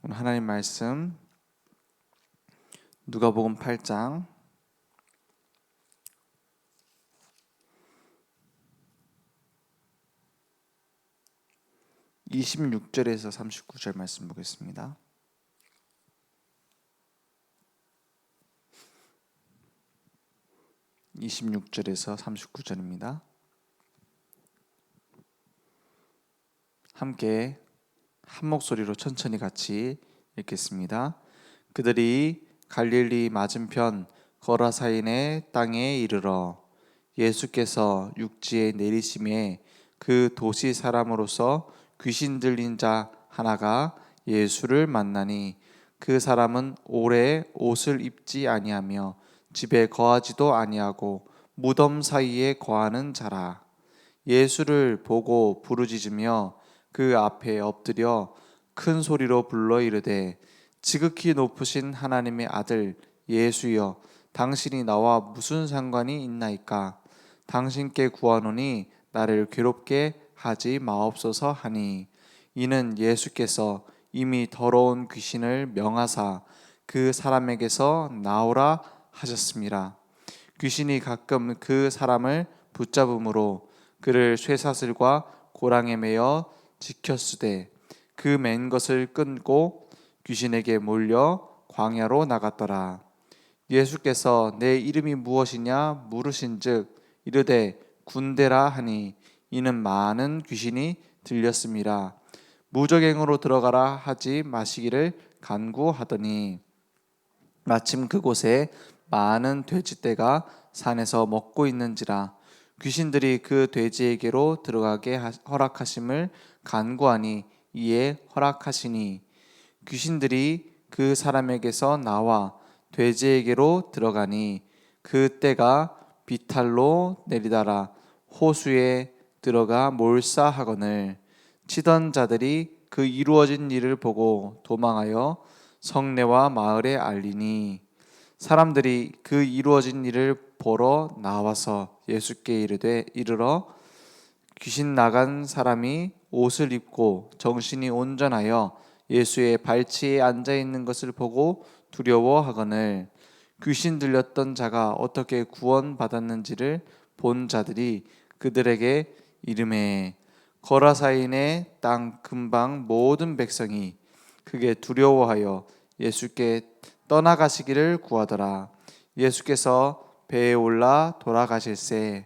오늘 하나님 말씀 누가복음 8장 26절에서 39절 말씀 보겠습니다. (26절에서 39절입니다) 함께 한 목소리로 천천히 같이 읽겠습니다. 그들이 갈릴리 맞은편 거라사인의 땅에 이르러 예수께서 육지에 내리심에 그 도시 사람으로서 귀신 들린 자 하나가 예수를 만나니 그 사람은 오래 옷을 입지 아니하며 집에 거하지도 아니하고 무덤 사이에 거하는 자라. 예수를 보고 부르짖으며 그 앞에 엎드려 큰 소리로 불러 이르되 지극히 높으신 하나님의 아들 예수여, 당신이 나와 무슨 상관이 있나이까? 당신께 구하노니 나를 괴롭게 하지 마옵소서 하니, 이는 예수께서 이미 더러운 귀신을 명하사 그 사람에게서 나오라 하셨습니다. 귀신이 가끔 그 사람을 붙잡음으로 그를 쇠사슬과 고랑에 매어 지켰으되 그 맨 것을 끊고 귀신에게 몰려 광야로 나갔더라. 예수께서 내 이름이 무엇이냐 물으신즉 이르되 군대라 하니, 이는 많은 귀신이 들렸음이라. 무저갱으로 들어가라 하지 마시기를 간구하더니, 마침 그곳에 많은 돼지떼가 산에서 먹고 있는지라 귀신들이 그 돼지에게로 들어가게 허락하심을 간구하니 이에 허락하시니, 귀신들이 그 사람에게서 나와 돼지에게로 들어가니 그 떼가 비탈로 내리다라 호수에 들어가 몰사하거늘, 치던 자들이 그 이루어진 일을 보고 도망하여 성내와 마을에 알리니, 사람들이 그 이루어진 일을 보러 나와서 예수께 이르러 귀신 나간 사람이 옷을 입고 정신이 온전하여 예수의 발치에 앉아 있는 것을 보고 두려워하거늘, 귀신 들렸던 자가 어떻게 구원받았는지를 본 자들이 그들에게 이르매, 거라사인의 땅 근방 모든 백성이 크게 두려워하여 예수께 떠나가시기를 구하더라. 예수께서 배에 올라 돌아가실새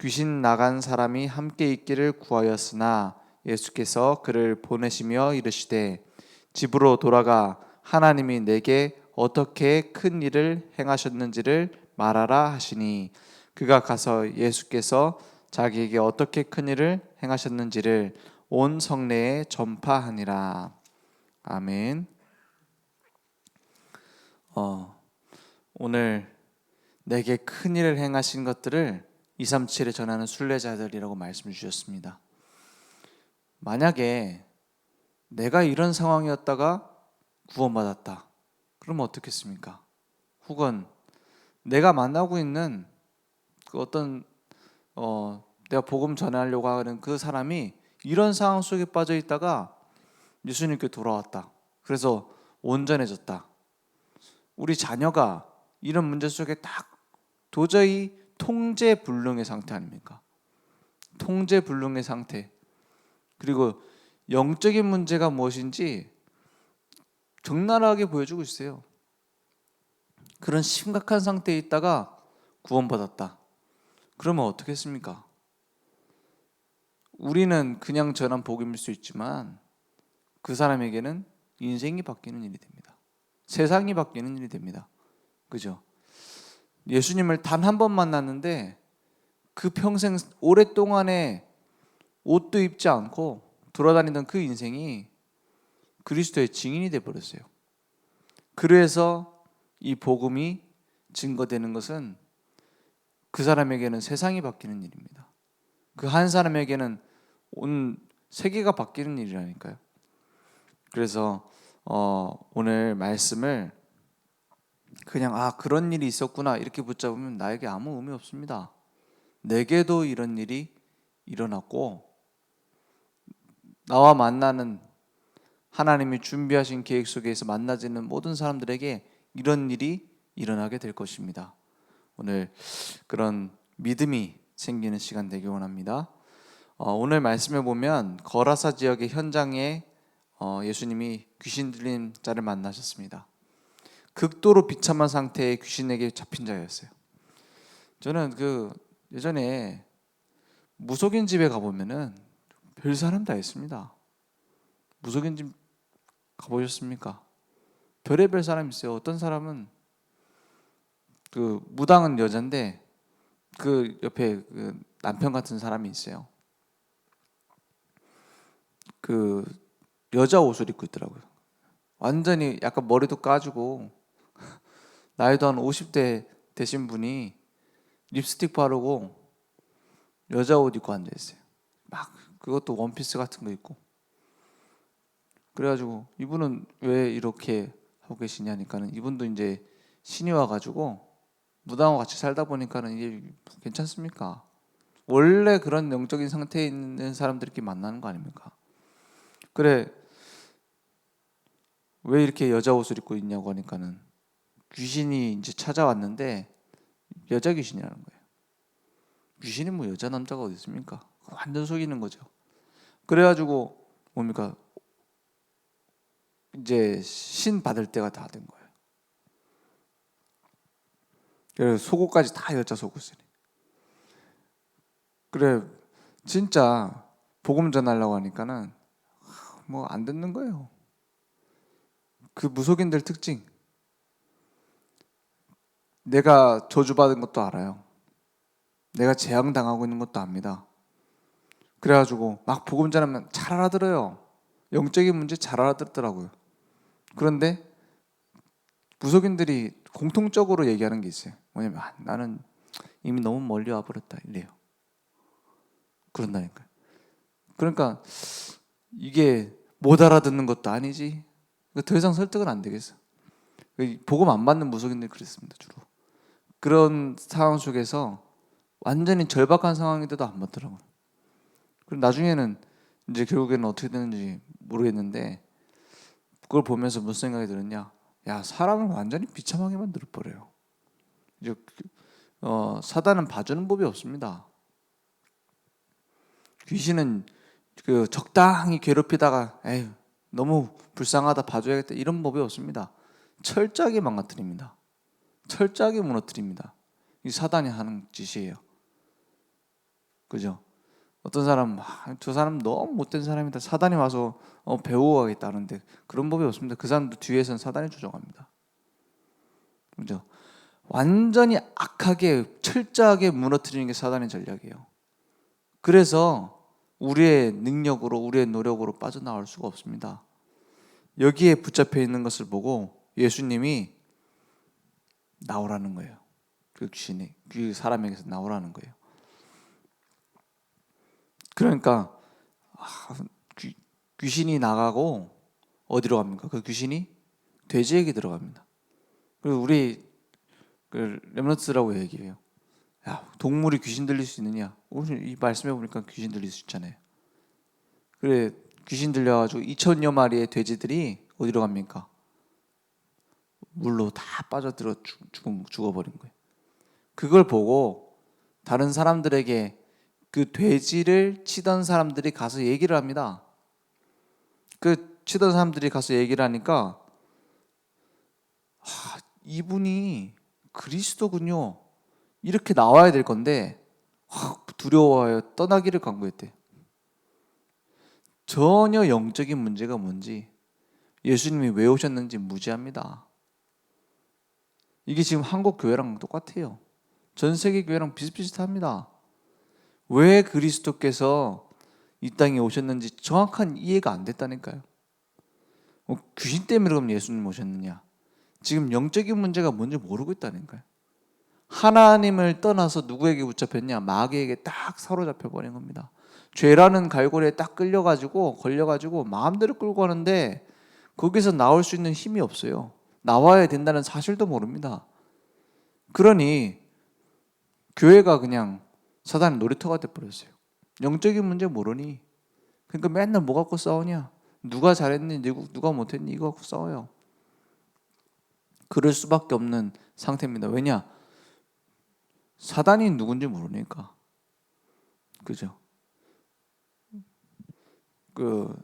귀신 나간 사람이 함께 있기를 구하였으나 예수께서 그를 보내시며 이르시되 집으로 돌아가 하나님이 내게 어떻게 큰 일을 행하셨는지를 말하라 하시니, 그가 가서 예수께서 자기에게 어떻게 큰 일을 행하셨는지를 온 성내에 전파하니라. 아멘. 오늘 내게 큰 일을 행하신 것들을 237에 전하는 순례자들이라고 말씀 주셨습니다. 만약에 내가 이런 상황이었다가 구원받았다, 그러면 어떻겠습니까? 혹은 내가 만나고 있는 그 어떤 내가 복음 전하려고 하는 그 사람이 이런 상황 속에 빠져 있다가 예수님께 돌아왔다, 그래서 온전해졌다. 우리 자녀가 이런 문제 속에 딱 도저히 통제불능의 상태 아닙니까? 통제불능의 상태. 그리고 영적인 문제가 무엇인지 적나라하게 보여주고 있어요. 그런 심각한 상태에 있다가 구원받았다, 그러면 어떻게 했습니까? 우리는 그냥 전한 복음일 수 있지만 그 사람에게는 인생이 바뀌는 일이 됩니다. 세상이 바뀌는 일이 됩니다. 그죠? 예수님을 단 한 번 만났는데 그 평생 오랫동안에 옷도 입지 않고 돌아다니던 그 인생이 그리스도의 증인이 되어버렸어요. 그래서 이 복음이 증거되는 것은 그 사람에게는 세상이 바뀌는 일입니다. 그 한 사람에게는 온 세계가 바뀌는 일이라니까요. 그래서 오늘 말씀을 그냥 그런 일이 있었구나 이렇게 붙잡으면 나에게 아무 의미 없습니다. 내게도 이런 일이 일어났고 나와 만나는 하나님이 준비하신 계획 속에서 만나지는 모든 사람들에게 이런 일이 일어나게 될 것입니다. 오늘 그런 믿음이 생기는 시간 되기 원합니다. 오늘 말씀에 보면 거라사 지역의 현장에 예수님이 귀신 들린 자를 만나셨습니다. 극도로 비참한 상태의 귀신에게 잡힌 자였어요. 저는 예전에 무속인 집에 가보면은 별 사람 다 있습니다. 무속인 집 가보셨습니까? 별의별 사람이 있어요. 어떤 사람은 무당은 여잔데 그 옆에 남편 같은 사람이 있어요. 여자 옷을 입고 있더라고요. 완전히 약간 머리도 까지고 나이도 한 50대 되신 분이 립스틱 바르고 여자 옷 입고 앉아 있어요. 막 그것도 원피스 같은 거 입고. 그래가지고 이분은 왜 이렇게 하고 계시냐니까는 이분도 이제 신이 와가지고 무당과 같이 살다 보니까는 이게 괜찮습니까? 원래 그런 영적인 상태에 있는 사람들끼리 만나는 거 아닙니까? 그래, 왜 이렇게 여자 옷을 입고 있냐고 하니까는 귀신이 이제 찾아왔는데 여자 귀신이라는 거예요. 귀신이 뭐 여자 남자가 어디 있습니까? 완전 속이는 거죠. 그래가지고 뭡니까? 이제 신 받을 때가 다 된 거예요. 그래서 속옷까지 다 여자 속옷이니. 그래, 진짜 복음 전하려고 하니까는 뭐 안 듣는 거예요. 그 무속인들 특징. 내가 저주받은 것도 알아요. 내가 재앙당하고 있는 것도 압니다. 그래가지고 막 복음 전하면 잘 알아들어요. 영적인 문제 잘 알아듣더라고요. 그런데 무속인들이 공통적으로 얘기하는 게 있어요. 뭐냐면 나는 이미 너무 멀리 와버렸다 이래요. 그런다니까요. 그러니까 이게 못 알아듣는 것도 아니지. 더 이상 설득은 안 되겠어. 복음 안 받는 무속인들이 그랬습니다. 주로. 그런 상황 속에서 완전히 절박한 상황인데도 안 받더라고요. 그리고 나중에는 이제 결국에는 어떻게 되는지 모르겠는데 그걸 보면서 무슨 생각이 들었냐? 야, 사람을 완전히 비참하게 만들어 버려요. 이제 사단은 봐주는 법이 없습니다. 귀신은 적당히 괴롭히다가 에휴 너무 불쌍하다 봐줘야겠다 이런 법이 없습니다. 철저하게 망가뜨립니다. 철저하게 무너뜨립니다. 이 사단이 하는 짓이에요. 그죠? 어떤 사람 저 사람 너무 못된 사람이다. 사단이 와서 배워가겠다는데 그런 법이 없습니다. 그 사람도 뒤에서는 사단이 조종합니다. 그죠? 완전히 악하게 철저하게 무너뜨리는 게 사단의 전략이에요. 그래서 우리의 능력으로 우리의 노력으로 빠져나올 수가 없습니다. 여기에 붙잡혀 있는 것을 보고 예수님이 나오라는 거예요. 그 귀신이 그 사람에게서 나오라는 거예요. 그러니까 귀신이 나가고 어디로 갑니까? 그 귀신이 돼지에게 들어갑니다. 그리고 우리 렘넌트라고 얘기해요. 야, 동물이 귀신 들릴 수 있느냐? 오늘 이 말씀해 보니까 귀신 들릴 수 있잖아요. 그래, 귀신 들려가지고 2,000여 마리의 돼지들이 어디로 갑니까? 물로 다 빠져들어 죽어버린 거예요. 그걸 보고 다른 사람들에게 그 돼지를 치던 사람들이 가서 얘기를 합니다. 그 치던 사람들이 가서 얘기를 하니까 이분이 그리스도군요. 이렇게 나와야 될 건데 두려워하여 떠나기를 간구했대. 전혀 영적인 문제가 뭔지 예수님이 왜 오셨는지 무지합니다. 이게 지금 한국 교회랑 똑같아요. 전 세계 교회랑 비슷비슷합니다. 왜 그리스도께서 이 땅에 오셨는지 정확한 이해가 안 됐다니까요. 귀신 때문에 그럼 예수님 오셨느냐? 지금 영적인 문제가 뭔지 모르고 있다니까요. 하나님을 떠나서 누구에게 붙잡혔냐? 마귀에게 딱 사로잡혀 버린 겁니다. 죄라는 갈고리에 딱 걸려가지고 마음대로 끌고 가는데 거기서 나올 수 있는 힘이 없어요. 나와야 된다는 사실도 모릅니다. 그러니 교회가 그냥 사단의 놀이터가 돼버렸어요. 영적인 문제 모르니 그러니까 맨날 뭐 갖고 싸우냐? 누가 잘했니, 누가 못했니 이거 갖고 싸워요. 그럴 수밖에 없는 상태입니다. 왜냐? 사단이 누군지 모르니까. 그죠? 그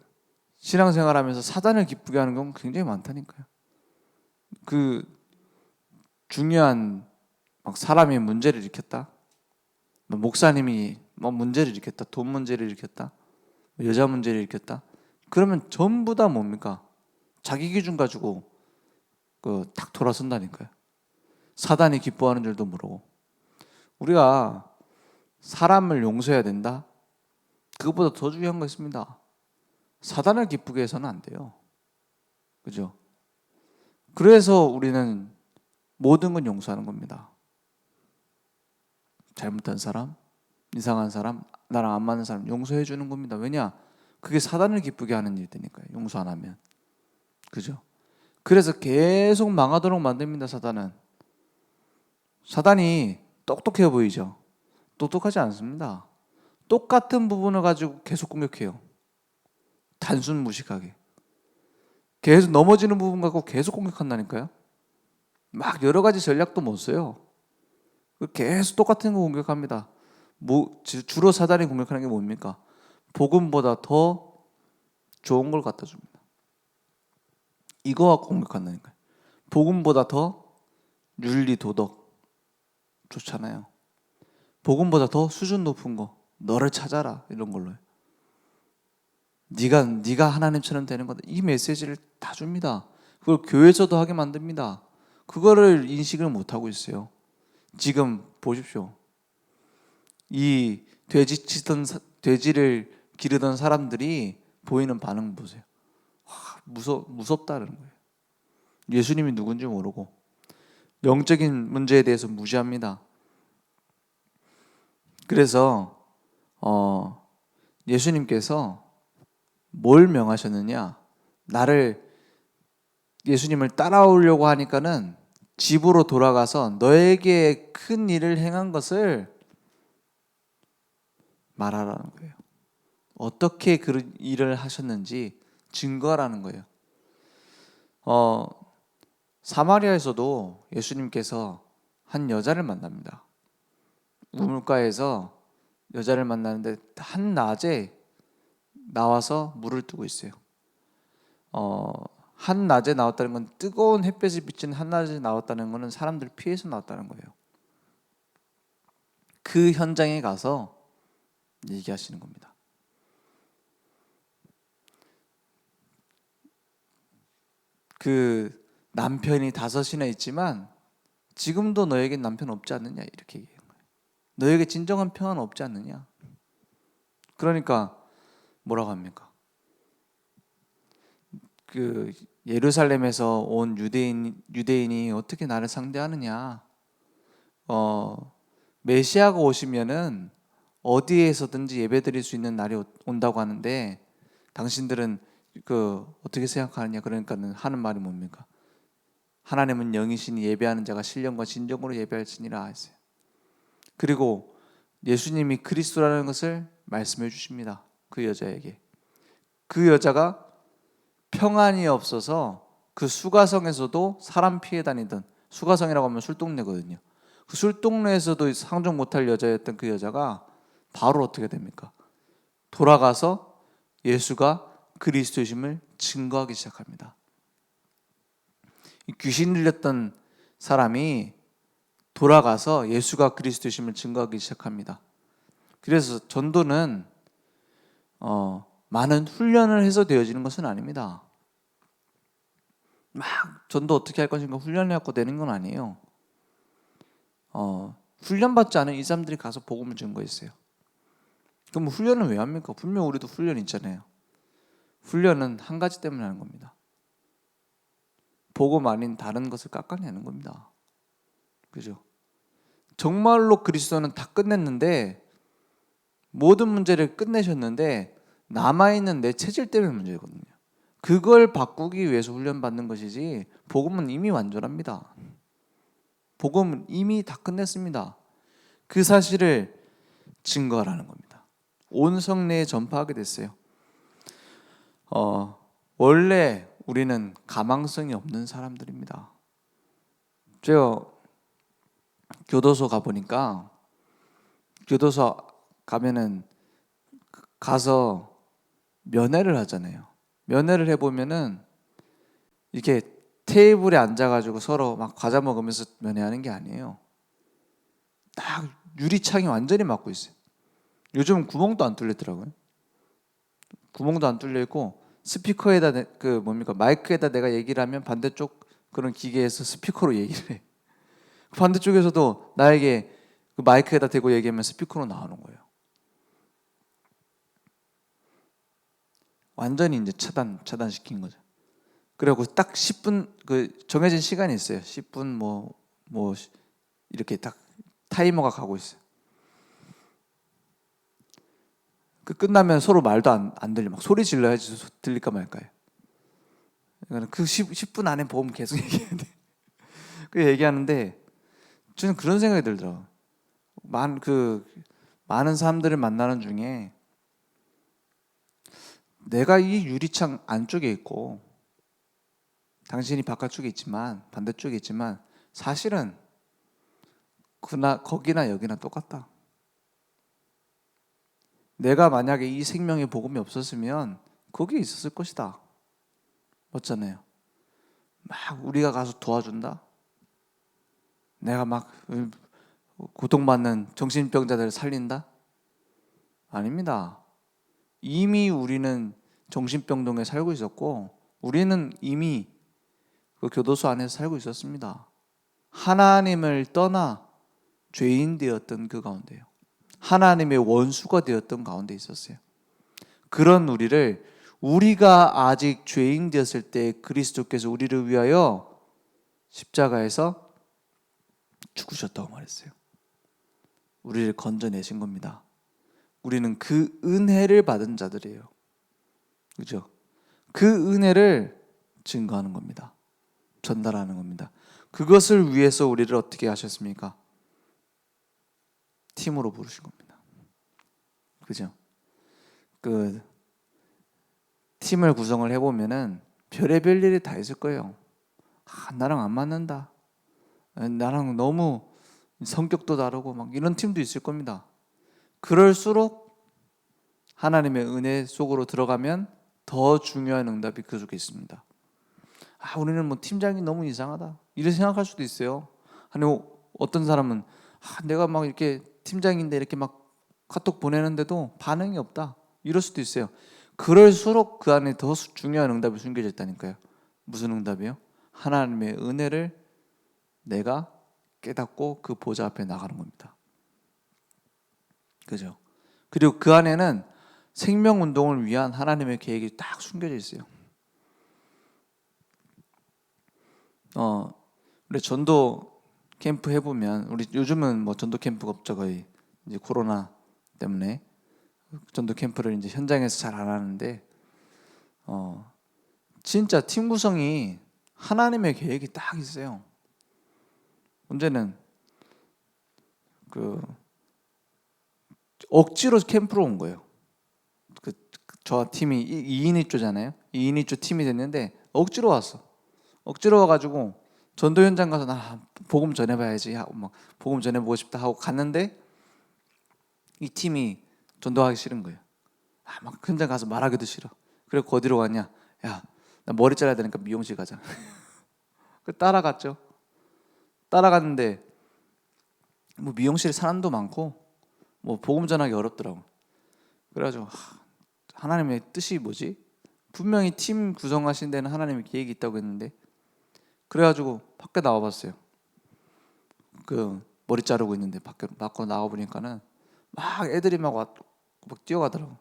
신앙생활하면서 사단을 기쁘게 하는 건 굉장히 많다니까요. 그 중요한 막 사람이 문제를 일으켰다, 목사님이 뭐 문제를 일으켰다, 돈 문제를 일으켰다, 여자 문제를 일으켰다. 그러면 전부 다 뭡니까? 자기 기준 가지고 딱 돌아선다니까요. 사단이 기뻐하는 줄도 모르고. 우리가 사람을 용서해야 된다? 그것보다 더 중요한 거 있습니다. 사단을 기쁘게 해서는 안 돼요. 그죠? 그래서 우리는 모든 건 용서하는 겁니다. 잘못한 사람, 이상한 사람, 나랑 안 맞는 사람 용서해 주는 겁니다. 왜냐? 그게 사단을 기쁘게 하는 일이니까요. 용서 안 하면. 그죠? 그래서 계속 망하도록 만듭니다. 사단이 똑똑해 보이죠? 똑똑하지 않습니다. 똑같은 부분을 가지고 계속 공격해요. 단순 무식하게. 계속 넘어지는 부분 갖고 계속 공격한다니까요. 막 여러 가지 전략도 못 써요. 계속 똑같은 거 공격합니다. 주로 사단이 공격하는 게 뭡니까? 복음보다 더 좋은 걸 갖다 줍니다. 이거 갖고 공격한다니까요. 복음보다 더 윤리 도덕 좋잖아요. 복음보다 더 수준 높은 거, 너를 찾아라, 이런 걸로요. 네가 하나님처럼 되는 거다. 이 메시지를 다 줍니다. 그걸 교회에서도 하게 만듭니다. 그거를 인식을 못 하고 있어요. 지금 보십시오. 이 돼지를 기르던 사람들이 보이는 반응 보세요. 무섭다는 거예요. 예수님이 누군지 모르고 영적인 문제에 대해서 무지합니다. 그래서 예수님께서 뭘 명하셨느냐? 예수님을 따라오려고 하니까는 집으로 돌아가서 너에게 큰 일을 행한 것을 말하라는 거예요. 어떻게 그 일을 하셨는지 증거하라는 거예요. 사마리아에서도 예수님께서 한 여자를 만납니다. 우물가에서 여자를 만나는데 한낮에 나와서 물을 뜨고 있어요. 한낮에 나왔다는 건 뜨거운 햇볕이 비친 한낮에 나왔다는 것은 사람들 피해서 나왔다는 거예요. 그 현장에 가서 얘기하시는 겁니다. 그 남편이 5이나 있지만 지금도 너에게 남편 없지 않느냐, 이렇게 얘기해요. 너에게 진정한 평안 없지 않느냐. 그러니까 뭐라고 합니까? 그 예루살렘에서 온 유대인이 어떻게 나를 상대하느냐. 메시아가 오시면은 어디에서든지 예배드릴 수 있는 날이 온다고 하는데 당신들은 어떻게 생각하느냐. 그러니까는 하는 말이 뭡니까? 하나님은 영이시니 예배하는 자가 신령과 진정으로 예배할지니라 했어요. 그리고 예수님이 그리스도라는 것을 말씀해 주십니다. 그 여자에게. 그 여자가 평안이 없어서 그 수가성에서도 사람 피해 다니던, 수가성이라고 하면 술동네거든요. 그 술동네에서도 상종 못할 여자였던 그 여자가 바로 어떻게 됩니까? 돌아가서 예수가 그리스도이심을 증거하기 시작합니다. 귀신 들렸던 사람이 돌아가서 예수가 그리스도이심을 증거하기 시작합니다. 그래서 전도는 많은 훈련을 해서 되어지는 것은 아닙니다. 막 전도 어떻게 할 것인가 훈련해갖고 되는 건 아니에요. 훈련받지 않은 이 사람들이 가서 복음을 증거했어요. 그럼 훈련은 왜 합니까? 분명 우리도 훈련 있잖아요. 훈련은 한 가지 때문에 하는 겁니다. 복음 아닌 다른 것을 깎아내는 겁니다. 그죠? 정말로 그리스도는 다 끝냈는데, 모든 문제를 끝내셨는데 남아있는 내 체질 때문에 문제거든요. 그걸 바꾸기 위해서 훈련받는 것이지 복음은 이미 완전합니다. 복음은 이미 다 끝냈습니다. 그 사실을 증거하라는 겁니다. 온 성내에 전파하게 됐어요. 원래 우리는 가망성이 없는 사람들입니다. 제가 교도소 가보니까, 교도소 가면은 가서 면회를 하잖아요. 면회를 해보면은 이렇게 테이블에 앉아가지고 서로 막 과자 먹으면서 면회하는 게 아니에요. 딱 유리창이 완전히 막고 있어요. 요즘은 구멍도 안 뚫렸더라고요. 구멍도 안 뚫려 있고, 스피커에다 마이크에다 내가 얘기를 하면 반대쪽 그런 기계에서 스피커로 얘기를 해. 반대쪽에서도 나에게 그 마이크에다 대고 얘기하면 스피커로 나오는 거예요. 완전히 이제 차단시킨 거죠. 그리고 딱 10분 그 정해진 시간이 있어요. 10분 뭐 이렇게 딱 타이머가 가고 있어요. 그 끝나면 서로 말도 안 들려. 막 소리 질러야지 들릴까 말까요. 그러니까 그 10분 안에 보면 계속 얘기해야 돼. 그 얘기하는데 저는 그런 생각이 들더라고요. 많은 사람들을 만나는 중에 내가 이 유리창 안쪽에 있고 당신이 바깥쪽에 있지만, 반대쪽에 있지만 사실은 거기나 여기나 똑같다. 내가 만약에 이 생명의 복음이 없었으면 거기에 있었을 것이다. 맞잖아요. 막 우리가 가서 도와준다. 내가 막 고통받는 정신병자들을 살린다. 아닙니다. 이미 우리는 정신병동에 살고 있었고, 우리는 이미 그 교도소 안에서 살고 있었습니다. 하나님을 떠나 죄인 되었던 그 가운데요. 하나님의 원수가 되었던 가운데 있었어요. 그런 우리가 아직 죄인 되었을 때 그리스도께서 우리를 위하여 십자가에서 죽으셨다고 말했어요. 우리를 건져내신 겁니다. 우리는 그 은혜를 받은 자들이에요. 그죠? 그 은혜를 증거하는 겁니다. 전달하는 겁니다. 그것을 위해서 우리를 어떻게 하셨습니까? 팀으로 부르신 겁니다. 그죠? 그 팀을 구성을 해보면은 별의별 일이 다 있을 거예요. 나랑 안 맞는다. 나랑 너무 성격도 다르고 막 이런 팀도 있을 겁니다. 그럴수록 하나님의 은혜 속으로 들어가면 더 중요한 응답이 그 속에 있습니다. 우리는 뭐 팀장이 너무 이상하다 이렇게 생각할 수도 있어요. 아니 어떤 사람은 내가 막 이렇게 팀장인데 이렇게 막 카톡 보내는데도 반응이 없다 이럴 수도 있어요. 그럴수록 그 안에 더 중요한 응답이 숨겨져 있다니까요. 무슨 응답이요? 하나님의 은혜를 내가 깨닫고 그 보좌 앞에 나가는 겁니다. 그죠? 그리고 그 안에는 생명운동을 위한 하나님의 계획이 딱 숨겨져 있어요. 우리 전도 캠프 해보면, 우리 요즘은 뭐 전도 캠프가 없죠. 거의 이제 코로나 때문에 전도 캠프를 이제 현장에서 잘 안 하는데, 진짜 팀 구성이 하나님의 계획이 딱 있어요. 문제는 억지로 캠프로 온 거예요. 저 팀이 2인 1조잖아요. 2인 1조 팀이 됐는데 억지로 왔어. 억지로 와가지고 전도 현장 가서 나 복음 전해봐야지 하고 막 복음 전해보고 싶다 하고 갔는데 이 팀이 전도하기 싫은 거예요. 막 현장 가서 말하기도 싫어. 그래 어디로 갔냐? 야, 나 머리 잘라야 되니까 미용실 가자. 따라갔죠. 따라갔는데 뭐 미용실에 사람도 많고 뭐 복음 전하기 어렵더라고. 그래가지고 하나님의 뜻이 뭐지? 분명히 팀 구성하신 데는 하나님의 계획이 있다고 했는데, 그래가지고 밖에 나와봤어요. 그 머리 자르고 있는데 밖에 나와 보니까는 막 애들이 막 뛰어가더라고.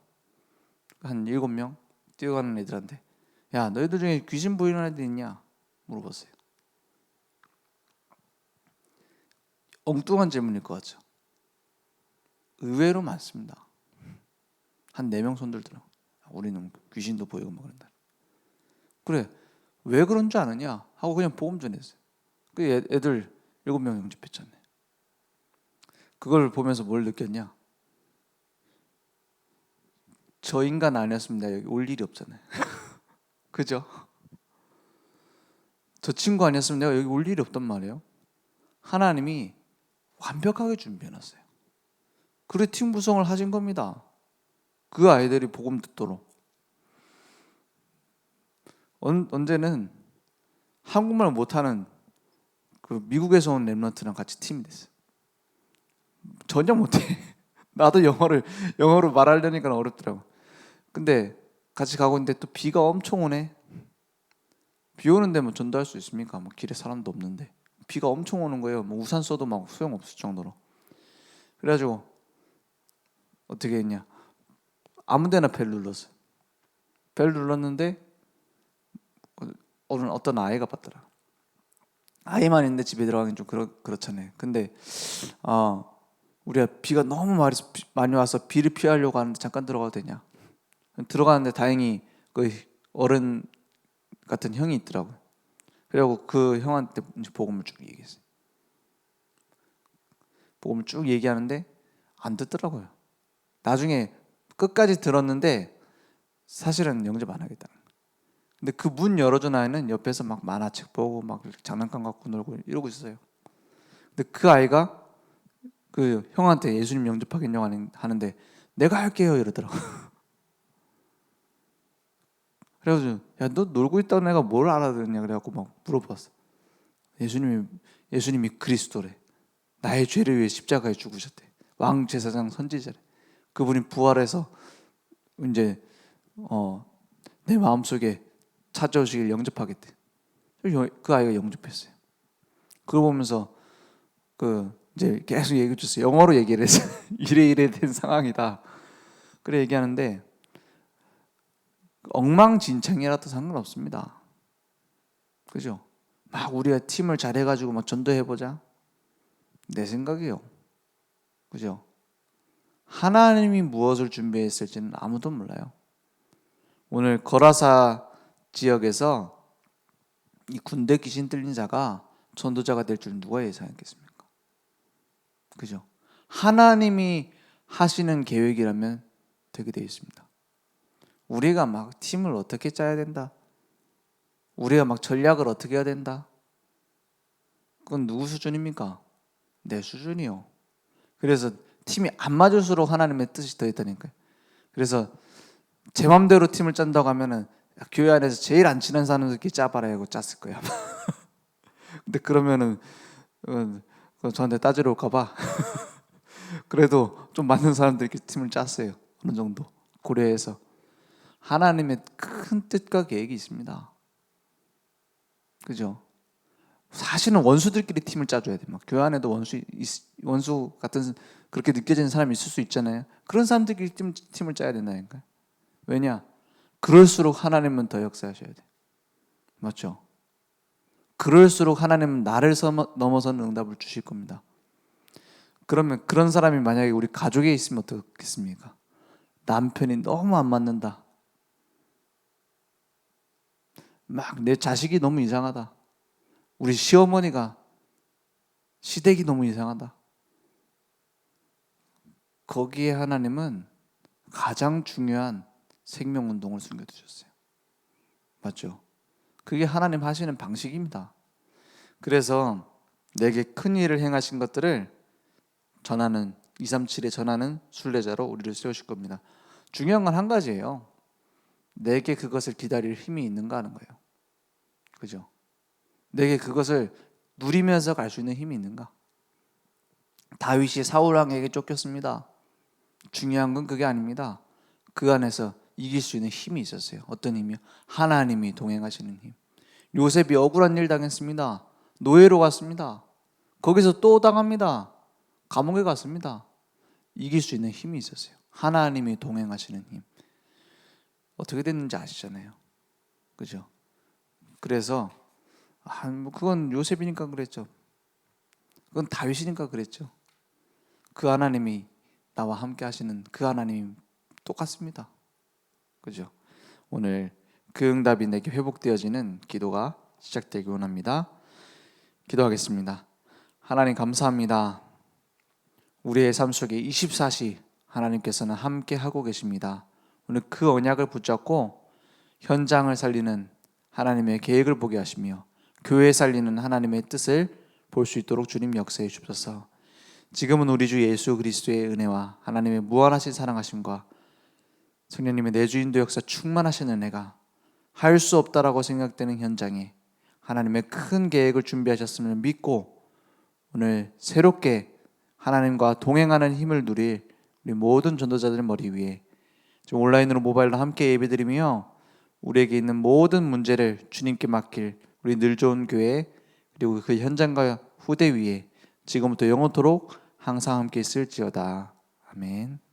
한 7명 뛰어가는 애들한테 야 너희들 중에 귀신 보이는 애들 있냐 물어봤어요. 엉뚱한 질문일 것 같죠. 의외로 많습니다. 한 4명 손 들더라고. 우리는 귀신도 보이고 뭐 그런다. 그래 왜 그런 줄 아느냐 하고 그냥 복음 전했어요. 그 애들 7명 영접했잖아요. 그걸 보면서 뭘 느꼈냐? 저 인간 아니었으면 내가 여기 올 일이 없잖아요. 그죠? 저 친구 아니었으면 내가 여기 올 일이 없단 말이에요. 하나님이 완벽하게 준비해놨어요. 그래 팀 구성을 하신 겁니다. 그 아이들이 복음 듣도록. 언제는 한국말 못하는 그 미국에서 온 랩런트랑 같이 팀이 됐어요. 전혀 못해. 나도 영어로 말하려니까 어렵더라고. 근데 같이 가고 있는데 또 비가 엄청 오네. 비 오는데 뭐 전도할 수 있습니까? 뭐 길에 사람도 없는데 비가 엄청 오는 거예요. 뭐 우산 써도 막 소용없을 정도로. 그래가지고 어떻게 했냐? 아무데나 벨 눌렀어요. 벨 눌렀는데 어떤 아이가 받더라. 아이만 있는데 집에 들어가긴 좀 그렇잖아요. 근데 우리가 비가 너무 많이 와서 비를 피하려고 하는데 잠깐 들어가도 되냐? 들어가는데 다행히 그 어른 같은 형이 있더라고요. 그리고 그 형한테 복음을 쭉 얘기했어요. 복음을 쭉 얘기하는데 안 듣더라고요. 나중에 끝까지 들었는데 사실은 영접 안 하겠다는 거예요. 근데 그 문 열어준 아이는 옆에서 막 만화책 보고 막 장난감 갖고 놀고 이러고 있어요. 근데 그 아이가 그 형한테 예수님 영접하겠냐고 하는데 내가 할게요 이러더라고. 그래가지고 야 너 놀고 있다는 애가 뭘 알아듣냐 그래갖고 막 물어봤어. 예수님이 그리스도래. 나의 죄를 위해 십자가에 죽으셨대. 왕 제사장 선지자래. 그분이 부활해서 이제 내 마음속에 찾아오시길 영접하겠대. 그 아이가 영접했어요. 그걸 보면서 이제 계속 얘기해 줬어요. 영어로 얘기를 했어요. 이래 된 상황이다. 그래 얘기하는데 엉망진창이라도 상관없습니다. 그죠? 막 우리가 팀을 잘해가지고 막 전도해보자. 내 생각이요. 그죠? 하나님이 무엇을 준비했을지는 아무도 몰라요. 오늘 거라사 지역에서 이 군대 귀신 들린 자가 전도자가 될 줄 누가 예상했겠습니까? 그죠? 하나님이 하시는 계획이라면 되게 되어 있습니다. 우리가 막 팀을 어떻게 짜야 된다. 우리가 막 전략을 어떻게 해야 된다. 그건 누구 수준입니까? 내 수준이요. 그래서 팀이 안 맞을수록 하나님의 뜻이 더 있다니까요. 그래서 제 맘대로 팀을 짠다고 하면은 교회 안에서 제일 안 친한 사람들끼리 짜봐라 하고 짰을 거야. 근데 그러면은 저한테 따지러 올까봐. 그래도 좀 맞는 사람들끼리 팀을 짰어요. 어느 정도 고려해서. 하나님의 큰 뜻과 계획이 있습니다. 그죠? 사실은 원수들끼리 팀을 짜줘야 돼. 막 교회 안에도 원수 같은 그렇게 느껴지는 사람이 있을 수 있잖아요. 그런 사람들끼리 팀을 짜야 된다니까요. 왜냐? 그럴수록 하나님은 더 역사하셔야 돼. 맞죠? 그럴수록 하나님은 나를 넘어서는 응답을 주실 겁니다. 그러면 그런 사람이 만약에 우리 가족에 있으면 어떻겠습니까? 남편이 너무 안 맞는다. 막 내 자식이 너무 이상하다. 우리 시어머니가 시댁이 너무 이상하다. 거기에 하나님은 가장 중요한 생명운동을 숨겨두셨어요. 맞죠? 그게 하나님 하시는 방식입니다. 그래서 내게 큰 일을 행하신 것들을 전하는 237에 전하는 순례자로 우리를 세우실 겁니다. 중요한 건 한 가지예요. 내게 그것을 기다릴 힘이 있는가 하는 거예요. 그죠? 내게 그것을 누리면서 갈 수 있는 힘이 있는가? 다윗이 사울 왕에게 쫓겼습니다. 중요한 건 그게 아닙니다. 그 안에서 이길 수 있는 힘이 있었어요. 어떤 힘이요? 하나님이 동행하시는 힘. 요셉이 억울한 일 당했습니다. 노예로 갔습니다. 거기서 또 당합니다. 감옥에 갔습니다. 이길 수 있는 힘이 있었어요. 하나님이 동행하시는 힘. 어떻게 됐는지 아시잖아요. 그죠? 그래서 그건 요셉이니까 그랬죠. 그건 다윗이니까 그랬죠. 그 하나님이 나와 함께 하시는 그 하나님 똑같습니다. 그죠? 오늘 그 응답이 내게 회복되어지는 기도가 시작되기 원합니다. 기도하겠습니다. 하나님 감사합니다. 우리의 삶 속에 24시 하나님께서는 함께 하고 계십니다. 오늘 그 언약을 붙잡고 현장을 살리는 하나님의 계획을 보게 하시며 교회 살리는 하나님의 뜻을 볼 수 있도록 주님 역사해 주옵소서. 지금은 우리 주 예수 그리스도의 은혜와 하나님의 무한하신 사랑하심과 성령님의 내주인도 역사 충만하신 은혜가 할 수 없다라고 생각되는 현장에 하나님의 큰 계획을 준비하셨음을 믿고 오늘 새롭게 하나님과 동행하는 힘을 누릴 우리 모든 전도자들 머리 위에 지금 온라인으로 모바일로 함께 예배드리며 우리에게 있는 모든 문제를 주님께 맡길 우리 늘 좋은 교회 그리고 그 현장과 후대 위에 지금부터 영원토록 항상 함께 있을지어다. 아멘.